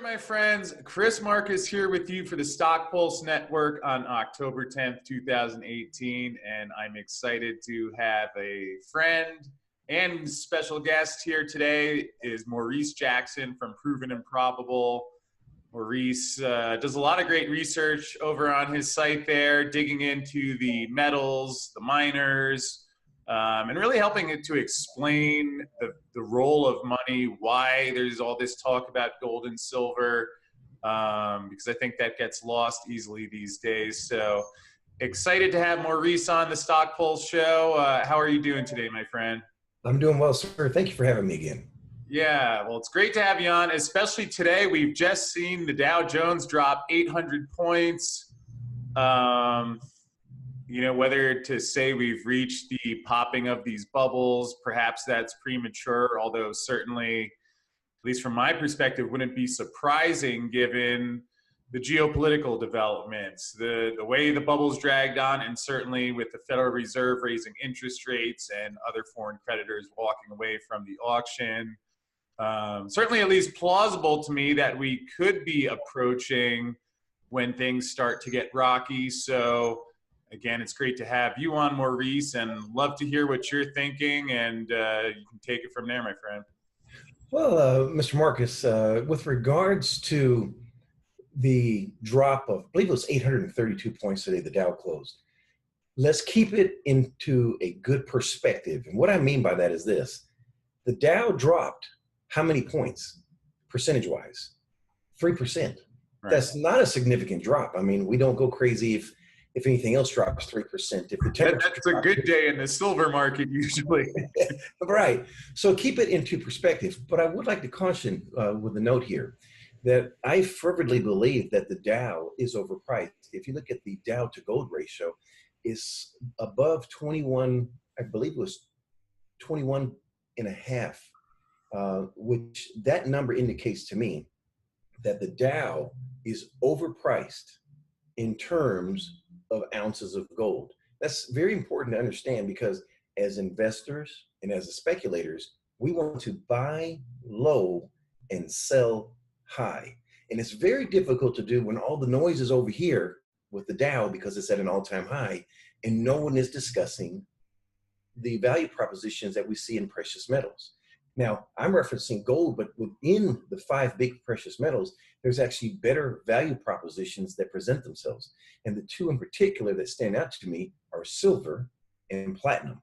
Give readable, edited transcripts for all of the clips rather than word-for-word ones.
my friends. Chris Marcus here with you for the StockPulse Network on October 10th, 2018. And I'm excited to have a friend and special guest here today is Maurice Jackson from Proven and Probable. Maurice does a lot of great research over on his site there, digging into the metals, the miners, and really helping it to explain the role of money, why there's all this talk about gold and silver, because I think that gets lost easily these days. So excited to have Maurice on the Stock Pulse show. How are you doing today, my friend? I'm doing well, sir. Thank you for having me again. Yeah, well, it's great to have you on, especially today. We've just seen the Dow Jones drop 800 points. You know, whether to say we've reached the popping of these bubbles, perhaps that's premature, although certainly, at least from my perspective, wouldn't be surprising given the geopolitical developments, the way the bubbles dragged on, and certainly with the Federal Reserve raising interest rates and other foreign creditors walking away from the auction. Certainly at least plausible to me that we could be approaching when things start to get rocky. So again, it's great to have you on, Maurice, and love to hear what you're thinking, and you can take it from there, my friend. Well, Mr. Marcus, with regards to the drop of, I believe it was 832 points today, the Dow closed. Let's keep it into a good perspective. And what I mean by that is this. The Dow dropped how many points, percentage-wise? 3%. Right. That's not a significant drop. I mean, we don't go crazy if anything else drops 3%. If the that's a good day in the silver market usually. Right. So keep it into perspective. But I would like to caution with a note here that I fervently believe that the Dow is overpriced. If you look at the Dow to gold ratio, is above 21, I believe it was 21 and a half, which that number indicates to me that the Dow is overpriced in terms of ounces of gold. That's very important to understand because as investors and as speculators, we want to buy low and sell high. And it's very difficult to do when all the noise is over here with the Dow because it's at an all-time high and no one is discussing the value propositions that we see in precious metals. Now, I'm referencing gold, but within the 5 big precious metals, there's actually better value propositions that present themselves. And the 2 in particular that stand out to me are silver and platinum.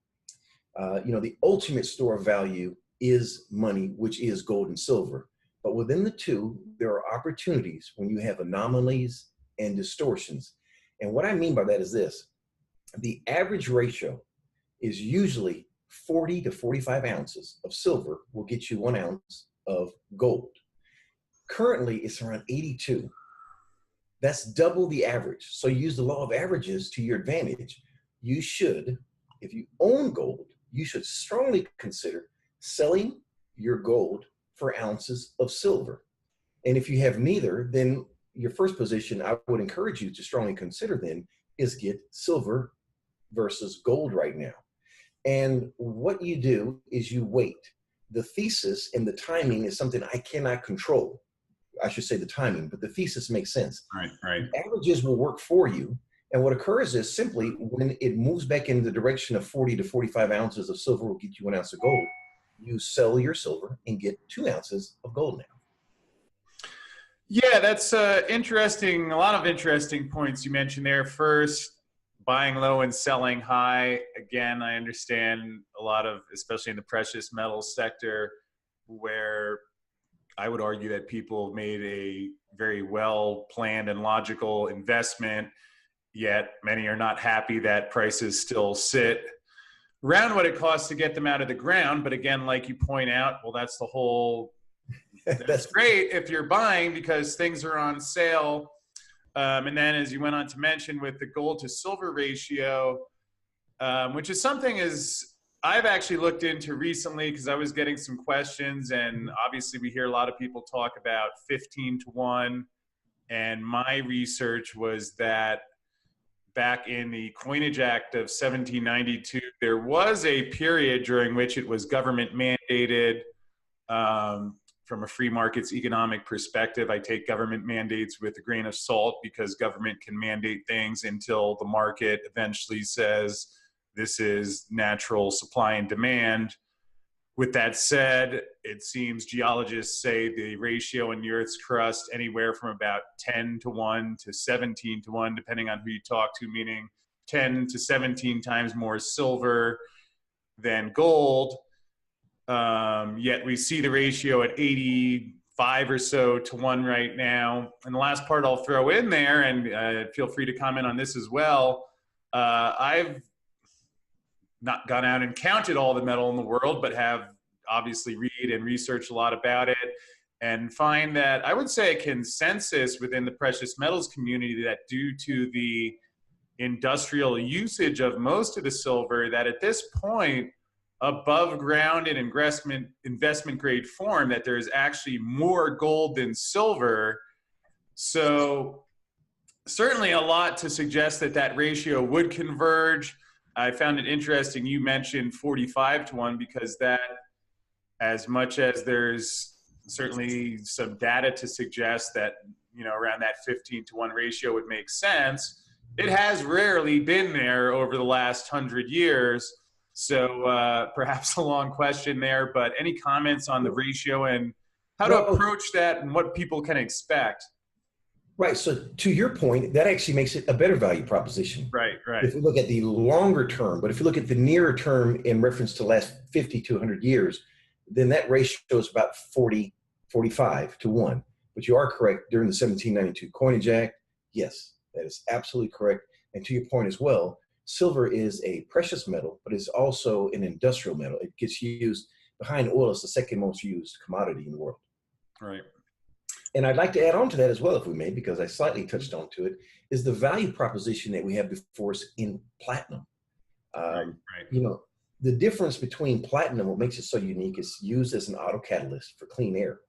You know, the ultimate store of value is money, which is gold and silver. But within the 2, there are opportunities when you have anomalies and distortions. And what I mean by that is this. The average ratio is usually 40 to 45 ounces of silver will get you 1 ounce of gold. Currently, it's around 82. That's double the average. So use the law of averages to your advantage. You should, if you own gold, you should strongly consider selling your gold for ounces of silver. And if you have neither, then your first position I would encourage you to strongly consider then is get silver versus gold right now. And what you do is you wait. The thesis and the timing is something I cannot control. I should say the timing, but the thesis makes sense. Right. Averages will work for you. And what occurs is simply when it moves back in the direction of 40 to 45 ounces of silver will get you 1 ounce of gold, you sell your silver and get 2 ounces of gold now. Yeah, that's interesting. A lot of interesting points you mentioned there. First, buying low and selling high. Again, I understand a lot of, especially in the precious metals sector, where I would argue that people made a very well planned and logical investment, yet many are not happy that prices still sit around what it costs to get them out of the ground. But again, like you point out, well, that's the whole, that's great if you're buying because things are on sale. And then as you went on to mention with the gold to silver ratio, which is something I've actually looked into recently because I was getting some questions, and obviously we hear a lot of people talk about 15 to 1. And my research was that back in the Coinage Act of 1792, there was a period during which it was government mandated from a free markets economic perspective, I take government mandates with a grain of salt, because government can mandate things until the market eventually says this is natural supply and demand. With that said, it seems geologists say the ratio in the Earth's crust anywhere from about 10 to 1 to 17 to 1, depending on who you talk to, meaning 10 to 17 times more silver than gold. Yet we see the ratio at 85 or so to 1 right now. And the last part I'll throw in there, and feel free to comment on this as well. I've not gone out and counted all the metal in the world, but have obviously read and research a lot about it, and find that I would say a consensus within the precious metals community that due to the industrial usage of most of the silver, that at this point, above ground and investment grade form, that there is actually more gold than silver. So certainly a lot to suggest that that ratio would converge. I found it interesting you mentioned 45 to 1, because that, as much as there's certainly some data to suggest that, you know, around that 15 to 1 ratio would make sense, it has rarely been there over the last 100 years. So perhaps a long question there, but any comments on the ratio and how to approach that and what people can expect? Right. So to your point, that actually makes it a better value proposition. Right, right. If you look at the longer term, but if you look at the nearer term in reference to the last 50 to 100 years, then that ratio is about 40, 45 to 1. But you are correct, during the 1792 Coinage Act, yes, that is absolutely correct. And to your point as well, silver is a precious metal, but it's also an industrial metal. It gets used behind oil as the second most used commodity in the world. Right. And I'd like to add on to that as well, if we may, because I slightly touched on to it, is the value proposition that we have before us in platinum. Right. You know, the difference between platinum, what makes it so unique, is used as an auto catalyst for clean air.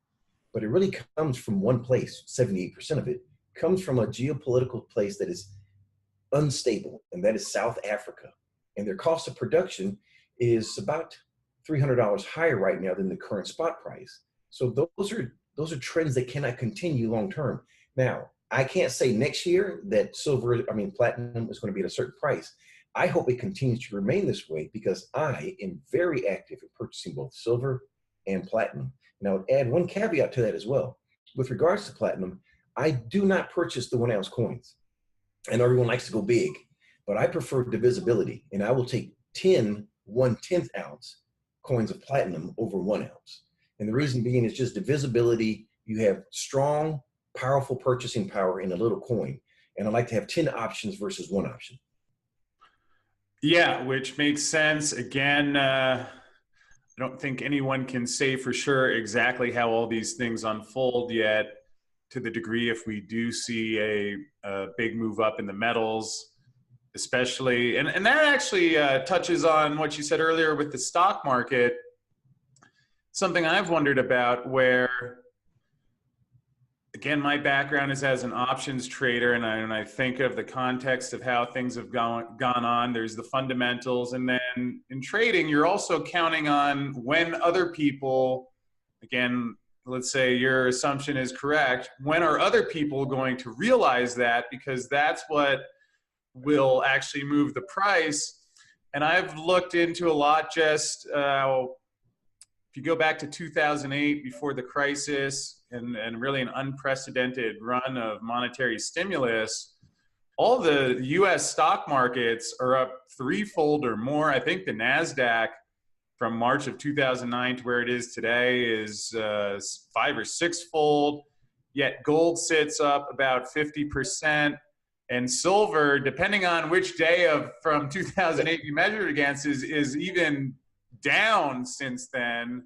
But it really comes from one place, 78% of it comes from a geopolitical place that is unstable, and that is South Africa. And their cost of production is about $300 higher right now than the current spot price. So those are trends that cannot continue long term. Now, I can't say next year that platinum is going to be at a certain price. I hope it continues to remain this way, because I am very active in purchasing both silver and platinum. And I would add one caveat to that as well. With regards to platinum, I do not purchase the 1 ounce coins. I know everyone likes to go big, but I prefer divisibility, and I will take 10 1/10 ounce coins of platinum over 1 ounce. And the reason being is just divisibility. You have strong, powerful purchasing power in a little coin. And I like to have 10 options versus 1 option. Yeah, which makes sense. Again, I don't think anyone can say for sure exactly how all these things unfold yet, to the degree if we do see a big move up in the metals, especially. And that actually touches on what you said earlier with the stock market. Something I've wondered about, where, again, my background is as an options trader, and I think of the context of how things have gone on. There's the fundamentals, and then in trading, you're also counting on when other people, again, let's say your assumption is correct, when are other people going to realize that? Because that's what will actually move the price. And I've looked into a lot, just if you go back to 2008, before the crisis, and really an unprecedented run of monetary stimulus, all the US stock markets are up threefold or more. I think the NASDAQ from March of 2009 to where it is today is 5 or 6-fold. Yet gold sits up about 50%. And silver, depending on which day from 2008 you measure it against, is even down since then.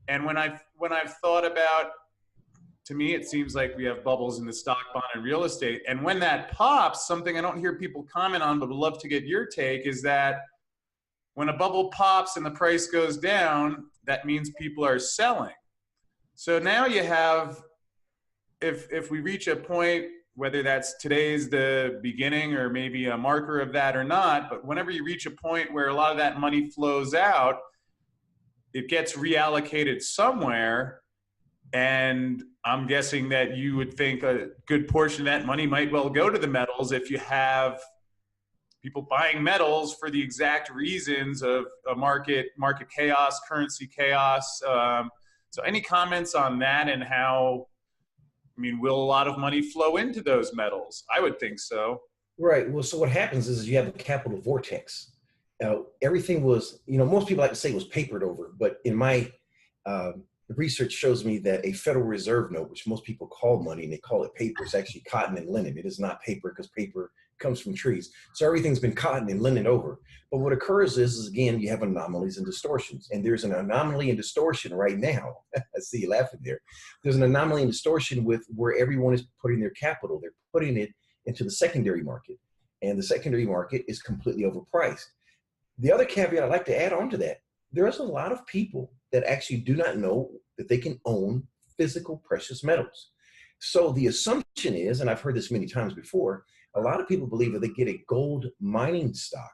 And when I've thought about, to me, it seems like we have bubbles in the stock, bond, and real estate. And when that pops, something I don't hear people comment on, but would love to get your take, is that when a bubble pops and the price goes down, that means people are selling. So now you have, if we reach a point, whether that's today's the beginning or maybe a marker of that or not, but whenever you reach a point where a lot of that money flows out, it gets reallocated somewhere. And I'm guessing that you would think a good portion of that money might well go to the metals if you have people buying metals for the exact reasons of a market chaos, currency chaos. So any comments on that and how, I mean, will a lot of money flow into those metals? I would think so. Right. Well, so what happens is you have a capital vortex. Everything was, most people like to say it was papered over, but in my uh, research shows me that a Federal Reserve note, which most people call money and they call it paper, is actually cotton and linen. It is not paper because paper comes from trees. So everything's been cotton and linen over. But what occurs is again, you have anomalies and distortions. And there's an anomaly and distortion right now. I see you laughing there. There's an anomaly and distortion with where everyone is putting their capital. They're putting it into the secondary market. And the secondary market is completely overpriced. The other caveat I'd like to add on to that, there's a lot of people that actually do not know that they can own physical precious metals. So the assumption is, and I've heard this many times before, a lot of people believe that they get a gold mining stock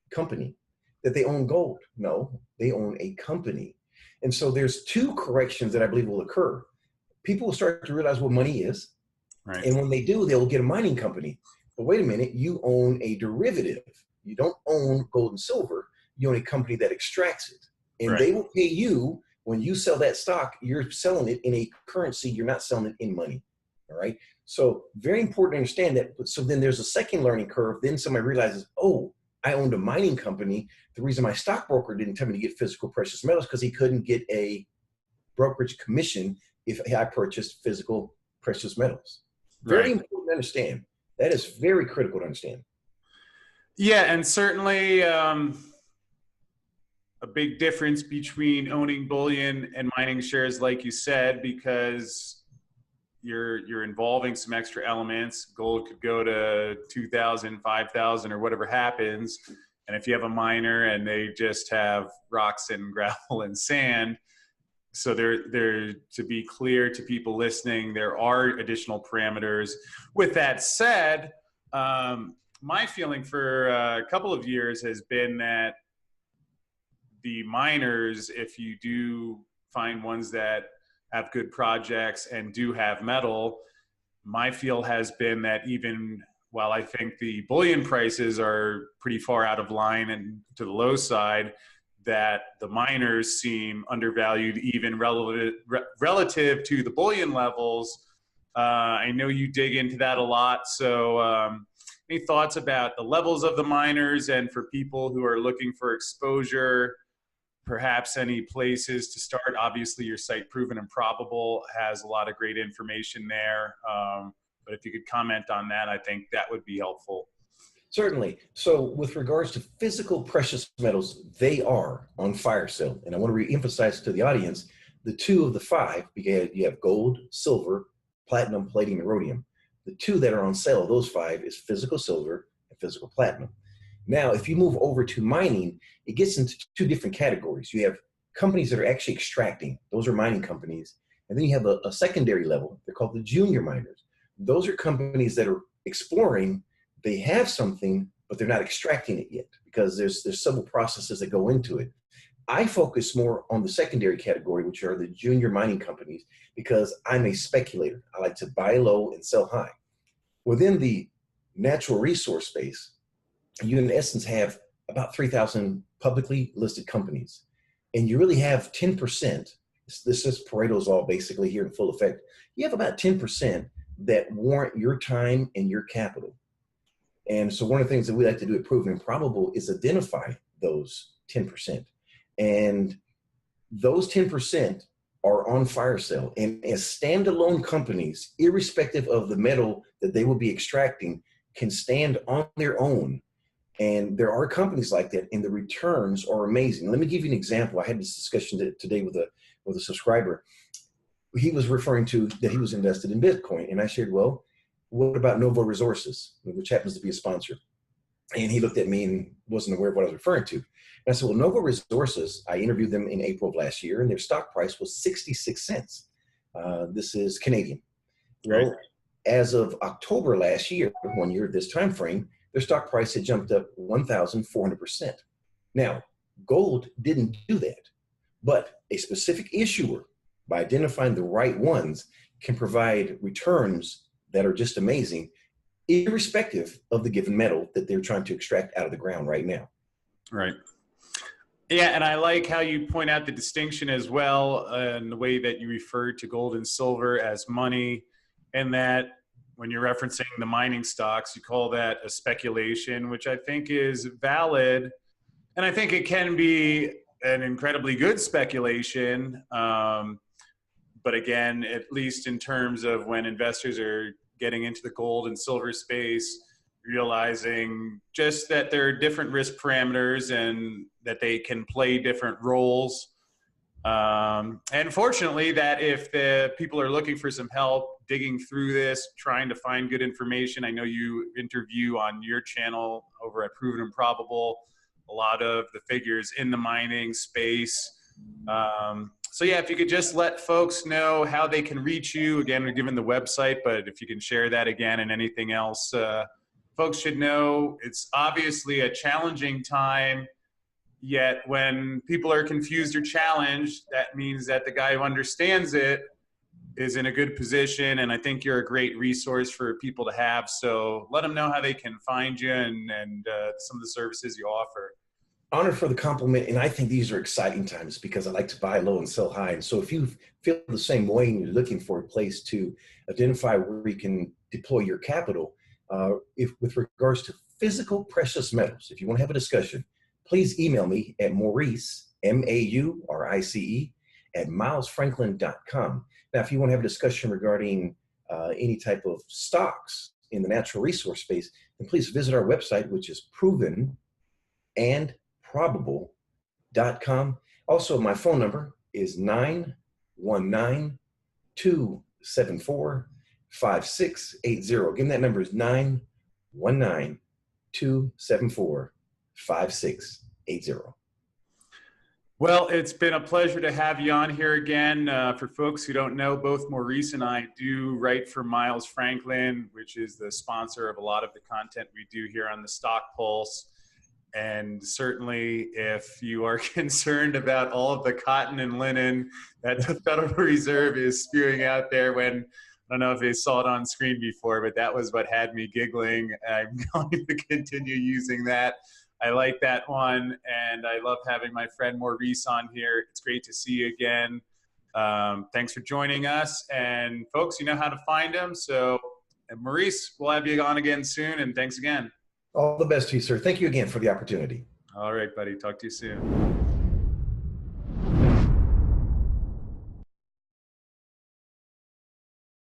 company, that they own gold. No, they own a company. And so there's two corrections that I believe will occur. People will start to realize what money is. Right. And when they do, they'll get a mining company. But wait a minute, you own a derivative. You don't own gold and silver. You own a company that extracts it. And Right. they will pay you when you sell that stock. You're selling it in a currency. You're not selling it in money. All right. So very important to understand that. So then there's a second learning curve. Then somebody realizes, oh, I owned a mining company. The reason my stockbroker didn't tell me to get physical precious metals because he couldn't get a brokerage commission if I purchased physical precious metals. Very Right. important to understand. That is very critical to understand. Yeah, and certainly a big difference between owning bullion and mining shares, like you said, because you're involving some extra elements. Gold could go to 2,000, 5,000, or whatever happens. And if you have a miner and they just have rocks and gravel and sand, so there to be clear to people listening, there are additional parameters. With that said, my feeling for a couple of years has been that the miners, if you do find ones that have good projects and do have metal, my feel has been that even while I think the bullion prices are pretty far out of line and to the low side, that the miners seem undervalued even relative to the bullion levels. I know you dig into that a lot. So any thoughts about the levels of the miners, and for people who are looking for exposure, perhaps any places to start? Obviously your site Proven and Probable has a lot of great information there. But if you could comment on that, I think that would be helpful. Certainly. So with regards to physical precious metals, they are on fire sale. And I want to re-emphasize to the audience, the two of the five, because you have gold, silver, platinum, palladium, and rhodium. The two that are on sale, those five, is physical silver and physical platinum. Now, if you move over to mining, it gets into two different categories. You have companies that are actually extracting. Those are mining companies. And then you have a secondary level. They're called the junior miners. Those are companies that are exploring. They have something, but they're not extracting it yet because there's several processes that go into it. I focus more on the secondary category, which are the junior mining companies, because I'm a speculator. I like to buy low and sell high. Within the natural resource space, you in essence have about 3,000 publicly listed companies, and you really have 10%. This is Pareto's law basically here in full effect. You have about 10% that warrant your time and your capital. And so one of the things that we like to do at Proven and Probable is identify those 10%. And those 10% are on fire sale. And as standalone companies, irrespective of the metal that they will be extracting, can stand on their own. And there are companies like that, and the returns are amazing. Let me give you an example. I had this discussion today with a subscriber. He was referring to that he was invested in Bitcoin. And I shared, well, what about Novo Resources, which happens to be a sponsor? And he looked at me and wasn't aware of what I was referring to. And I said, well, Novo Resources, I interviewed them in April of last year, and their stock price was 66 cents. This is Canadian. Well, as of October last year, 1 year, this time frame, their stock price had jumped up 1,400%. Now, gold didn't do that, but a specific issuer by identifying the right ones, can provide returns that are just amazing, irrespective of the given metal that they're trying to extract out of the ground right now. Right. Yeah, and I like how you point out the distinction as well, and the way that you refer to gold and silver as money, and that when you're referencing the mining stocks, you call that a speculation, which I think is valid. And I think it can be an incredibly good speculation. But again, at least in terms of when investors are getting into the gold and silver space, realizing just that there are different risk parameters and that they can play different roles. And fortunately, that if the people are looking for some help digging through this, trying to find good information, I know you interview on your channel over at Proven and Probable a lot of the figures in the mining space. So yeah, if you could just let folks know how they can reach you. Again, we're given the website, but if you can share that again and anything else, folks should know it's obviously a challenging time. Yet when people are confused or challenged, that means that the guy who understands it is in a good position. And I think you're a great resource for people to have. So let them know how they can find you and some of the services you offer. Honored for the compliment, and I think these are exciting times because I like to buy low and sell high. And so if you feel the same way and you're looking for a place to identify where you can deploy your capital, if with regards to physical precious metals, if you want to have a discussion, please email me at Maurice, Maurice, at milesfranklin.com. Now, if you want to have a discussion regarding any type of stocks in the natural resource space, then please visit our website, which is Proven and Probable.com. Also, my phone number is 919-274-5680. Again, that number is 919-274-5680. Well, it's been a pleasure to have you on here again. For folks who don't know, both Maurice and I do write for Miles Franklin, which is the sponsor of a lot of the content we do here on the StockPulse. And certainly, if you are concerned about all of the cotton and linen that the Federal Reserve is spewing out there, when I don't know if they saw it on screen before, but that was what had me giggling. I'm going to continue using that. I like that one, and I love having my friend Maurice on here. It's great to see you again. Thanks for joining us. And folks, you know how to find him. So, Maurice, we'll have you on again soon, and thanks again. All the best to you, sir. Thank you again for the opportunity. All right, buddy. Talk to you soon.